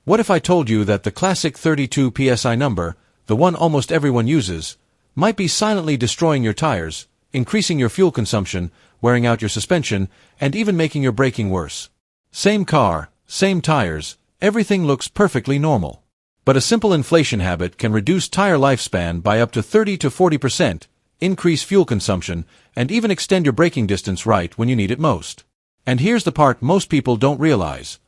What if I told you that the classic 32 PSI number, the one almost everyone uses, might be silently destroying your tires, increasing your fuel consumption, wearing out your suspension, and even making your braking worse? Same car, same tires, everything looks perfectly normal. But a simple inflation habit can reduce tire lifespan by up to 30 to 40%, increase fuel consumption, and even extend your braking distance right when you need it most. And here's the part most people don't realize.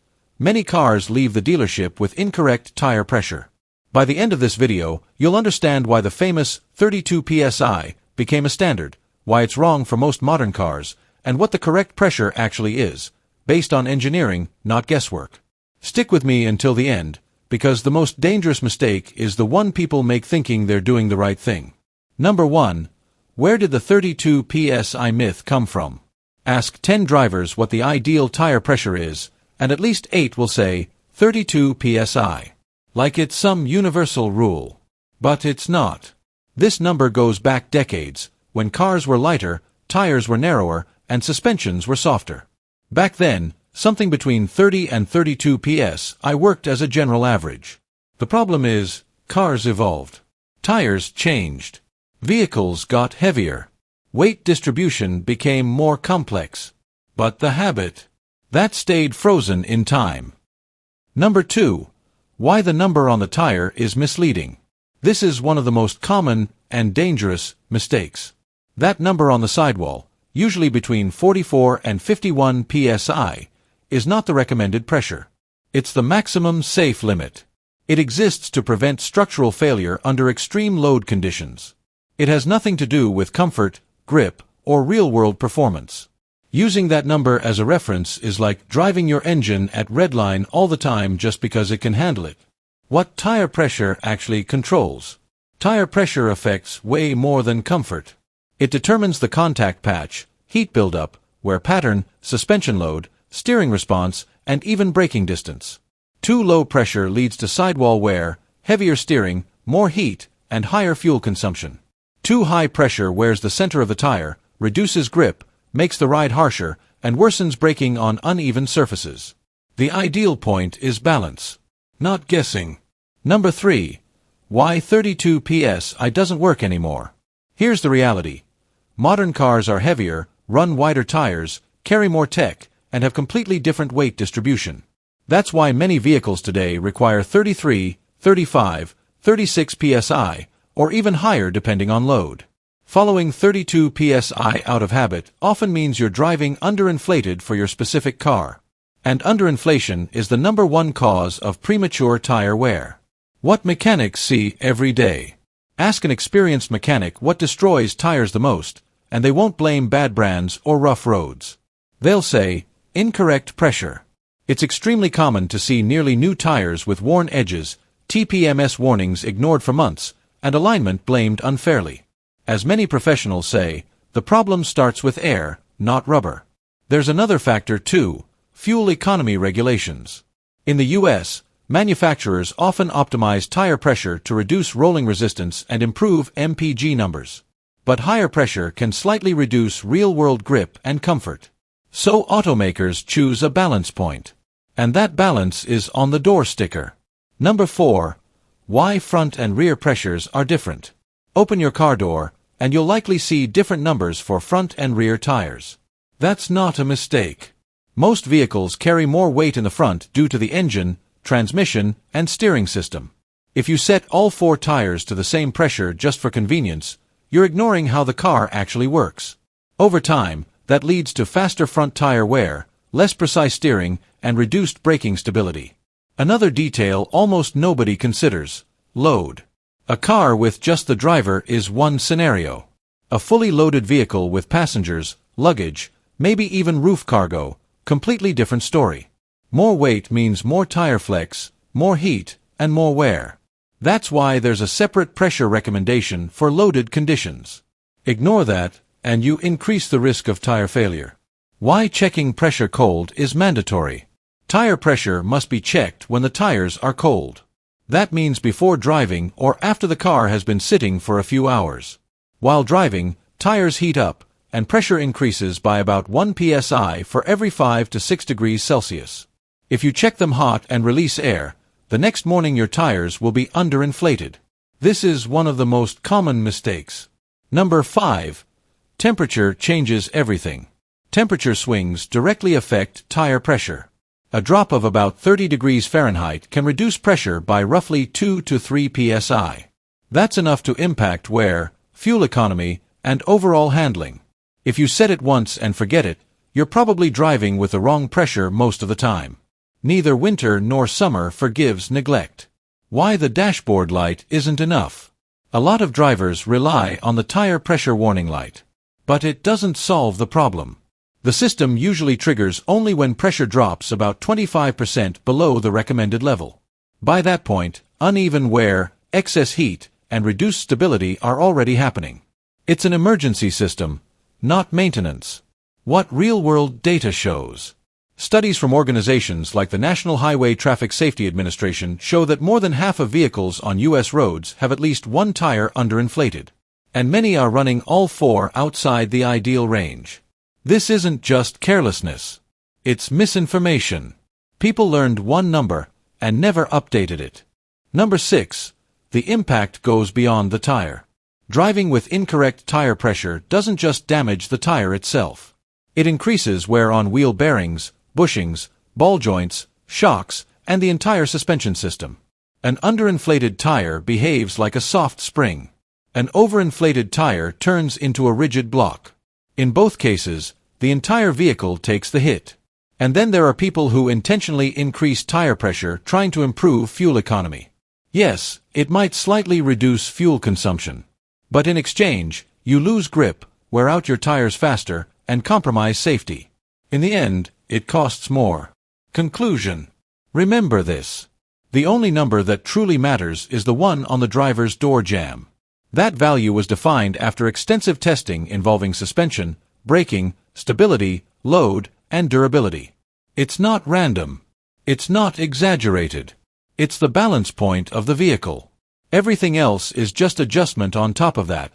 Many cars leave the dealership with incorrect tire pressure. By the end of this video, you'll understand why the famous 32 PSI became a standard, why it's wrong for most modern cars, and what the correct pressure actually is, based on engineering, not guesswork. Stick with me until the end, because the most dangerous mistake is the one people make thinking they're doing the right thing. Number 1. Where did the 32 PSI myth come from? Ask 10 drivers what the ideal tire pressure is, and at least 8 will say 32 PSI. Like it's some universal rule. But it's not. This number goes back decades, when cars were lighter, tires were narrower, and suspensions were softer. Back then, something between 30 and 32 PSI worked as a general average. The problem is, cars evolved. Tires changed. Vehicles got heavier. Weight distribution became more complex. But the habit, that stayed frozen in time. Number 2. Why the number on the tire is misleading. This is one of the most common and dangerous mistakes. That number on the sidewall, usually between 44 and 51 PSI, is not the recommended pressure. It's the maximum safe limit. It exists to prevent structural failure under extreme load conditions. It has nothing to do with comfort, grip, or real-world performance. Using that number as a reference is like driving your engine at redline all the time just because it can handle it. What tire pressure actually controls? Tire pressure affects way more than comfort. It determines the contact patch, heat buildup, wear pattern, suspension load, steering response, and even braking distance. Too low pressure leads to sidewall wear, heavier steering, more heat, and higher fuel consumption. Too high pressure wears the center of the tire, reduces grip, makes the ride harsher, and worsens braking on uneven surfaces. The ideal point is balance, not guessing. Number 3. Why 32 PSI doesn't work anymore. Here's the reality. Modern cars are heavier, run wider tires, carry more tech, and have completely different weight distribution. That's why many vehicles today require 33, 35, 36 PSI, or even higher depending on load. Following 32 PSI out of habit often means you're driving underinflated for your specific car. And underinflation is the number one cause of premature tire wear. What mechanics see every day. Ask an experienced mechanic what destroys tires the most, and they won't blame bad brands or rough roads. They'll say, incorrect pressure. It's extremely common to see nearly new tires with worn edges, TPMS warnings ignored for months, and alignment blamed unfairly. As many professionals say, the problem starts with air, not rubber. There's another factor too, fuel economy regulations. In the US, manufacturers often optimize tire pressure to reduce rolling resistance and improve MPG numbers. But higher pressure can slightly reduce real-world grip and comfort. So automakers choose a balance point. And that balance is on the door sticker. Number 4. Why front and rear pressures are different. Open your car door, and you'll likely see different numbers for front and rear tires. That's not a mistake. Most vehicles carry more weight in the front due to the engine, transmission, and steering system. If you set all 4 tires to the same pressure just for convenience, you're ignoring how the car actually works. Over time, that leads to faster front tire wear, less precise steering, and reduced braking stability. Another detail almost nobody considers: load. A car with just the driver is one scenario. A fully loaded vehicle with passengers, luggage, maybe even roof cargo, completely different story. More weight means more tire flex, more heat, and more wear. That's why there's a separate pressure recommendation for loaded conditions. Ignore that, and you increase the risk of tire failure. Why checking pressure cold is mandatory. Tire pressure must be checked when the tires are cold. That means before driving or after the car has been sitting for a few hours. While driving, tires heat up, and pressure increases by about 1 psi for every 5 to 6 degrees Celsius. If you check them hot and release air, The next morning your tires will be underinflated. This is one of the most common mistakes. Number 5. Temperature changes everything. Temperature swings directly affect tire pressure. A drop of about 30 degrees Fahrenheit can reduce pressure by roughly 2 to 3 PSI. That's enough to impact wear, fuel economy, and overall handling. If you set it once and forget it, you're probably driving with the wrong pressure most of the time. Neither winter nor summer forgives neglect. Why the dashboard light isn't enough. A lot of drivers rely on the tire pressure warning light. But it doesn't solve the problem. The system usually triggers only when pressure drops about 25% below the recommended level. By that point, uneven wear, excess heat, and reduced stability are already happening. It's an emergency system, not maintenance. What real-world data shows? Studies from organizations like the National Highway Traffic Safety Administration show that more than half of vehicles on U.S. roads have at least one tire underinflated. And many are running all four outside the ideal range. This isn't just carelessness. It's misinformation. People learned one number and never updated it. Number 6. The impact goes beyond the tire. Driving with incorrect tire pressure doesn't just damage the tire itself. It increases wear on wheel bearings, bushings, ball joints, shocks, and the entire suspension system. An underinflated tire behaves like a soft spring. An overinflated tire turns into a rigid block. In both cases, the entire vehicle takes the hit. And then there are people who intentionally increase tire pressure trying to improve fuel economy. Yes, it might slightly reduce fuel consumption. But in exchange, you lose grip, wear out your tires faster, and compromise safety. In the end, it costs more. Conclusion. Remember this. The only number that truly matters is the one on the driver's door jamb. That value was defined after extensive testing involving suspension, braking, stability, load, and durability. It's not random. It's not exaggerated. It's the balance point of the vehicle. Everything else is just adjustment on top of that.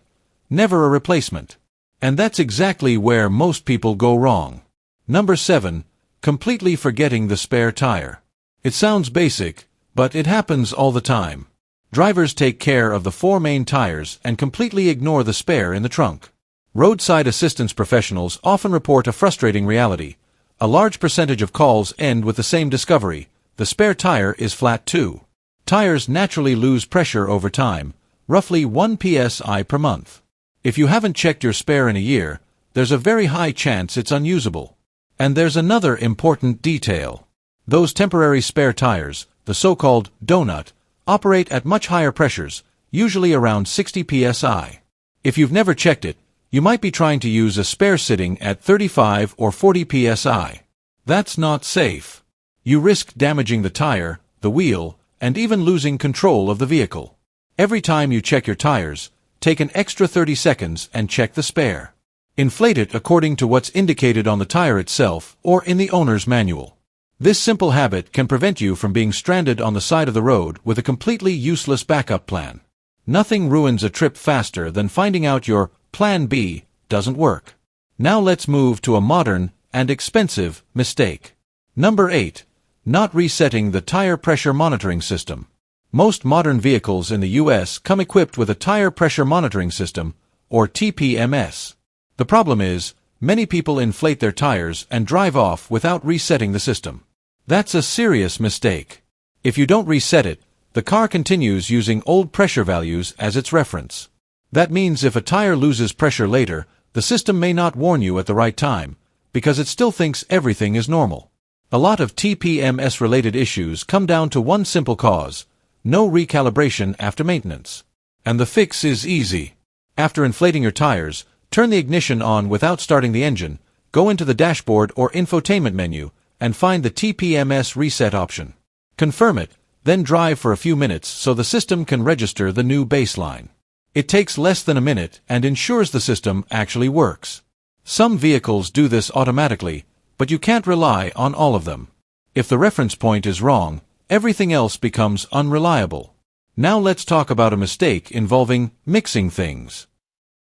Never a replacement. And that's exactly where most people go wrong. Number 7. Completely forgetting the spare tire. It sounds basic, but it happens all the time. Drivers take care of the 4 main tires and completely ignore the spare in the trunk. Roadside assistance professionals often report a frustrating reality. A large percentage of calls end with the same discovery: the spare tire is flat too. Tires naturally lose pressure over time, roughly 1 PSI per month. If you haven't checked your spare in a year, there's a very high chance it's unusable. And there's another important detail. Those temporary spare tires, the so-called donut, operate at much higher pressures, usually around 60 PSI. If you've never checked it, you might be trying to use a spare sitting at 35 or 40 PSI. That's not safe. You risk damaging the tire, the wheel, and even losing control of the vehicle. Every time you check your tires, take an extra 30 seconds and check the spare. Inflate it according to what's indicated on the tire itself or in the owner's manual. This simple habit can prevent you from being stranded on the side of the road with a completely useless backup plan. Nothing ruins a trip faster than finding out your Plan B doesn't work. Now let's move to a modern and expensive mistake. Number 8. Not resetting the tire pressure monitoring system. Most modern vehicles in the US come equipped with a tire pressure monitoring system, or TPMS. The problem is, many people inflate their tires and drive off without resetting the system. That's a serious mistake. If you don't reset it, the car continues using old pressure values as its reference. That means if a tire loses pressure later, the system may not warn you at the right time, because it still thinks everything is normal. A lot of TPMS-related issues come down to one simple cause: no recalibration after maintenance. And the fix is easy. After inflating your tires, turn the ignition on without starting the engine, go into the dashboard or infotainment menu, and find the TPMS reset option. Confirm it, then drive for a few minutes so the system can register the new baseline. It takes less than a minute and ensures the system actually works. Some vehicles do this automatically, but you can't rely on all of them. If the reference point is wrong, everything else becomes unreliable. Now let's talk about a mistake involving mixing things.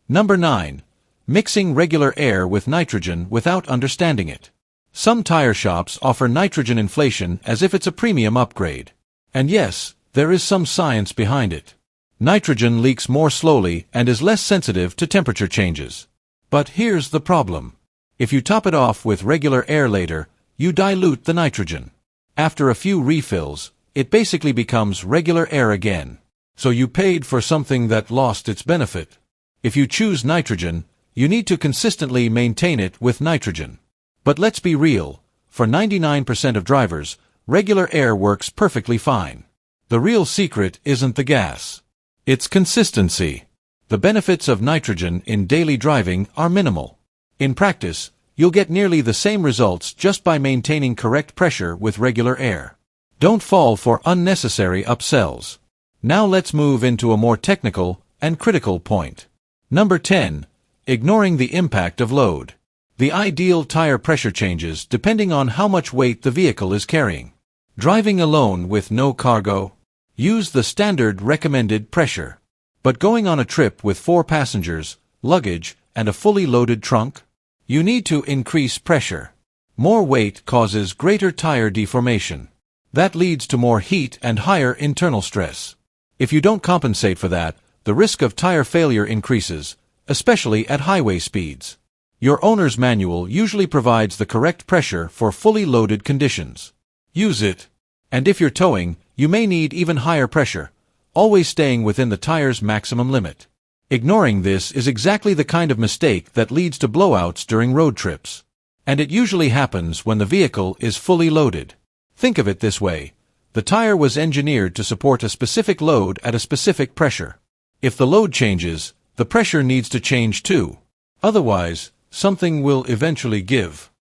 Number 9. Mixing regular air with nitrogen without understanding it. Some tire shops offer nitrogen inflation as if it's a premium upgrade. And yes, there is some science behind it. Nitrogen leaks more slowly and is less sensitive to temperature changes. But here's the problem. If you top it off with regular air later, you dilute the nitrogen. After a few refills, it basically becomes regular air again. So you paid for something that lost its benefit. If you choose nitrogen, you need to consistently maintain it with nitrogen. But let's be real, for 99% of drivers, regular air works perfectly fine. The real secret isn't the gas. It's consistency. The benefits of nitrogen in daily driving are minimal. In practice, you'll get nearly the same results just by maintaining correct pressure with regular air. Don't fall for unnecessary upsells. Now let's move into a more technical and critical point. Number 10. Ignoring the impact of load. The ideal tire pressure changes depending on how much weight the vehicle is carrying. Driving alone with no cargo? Use the standard recommended pressure. But going on a trip with 4 passengers, luggage, and a fully loaded trunk? You need to increase pressure. More weight causes greater tire deformation. That leads to more heat and higher internal stress. If you don't compensate for that, the risk of tire failure increases, especially at highway speeds. Your owner's manual usually provides the correct pressure for fully loaded conditions. Use it. And if you're towing, you may need even higher pressure, always staying within the tire's maximum limit. Ignoring this is exactly the kind of mistake that leads to blowouts during road trips. And it usually happens when the vehicle is fully loaded. Think of it this way. The tire was engineered to support a specific load at a specific pressure. If the load changes, the pressure needs to change too. Otherwise, something will eventually give.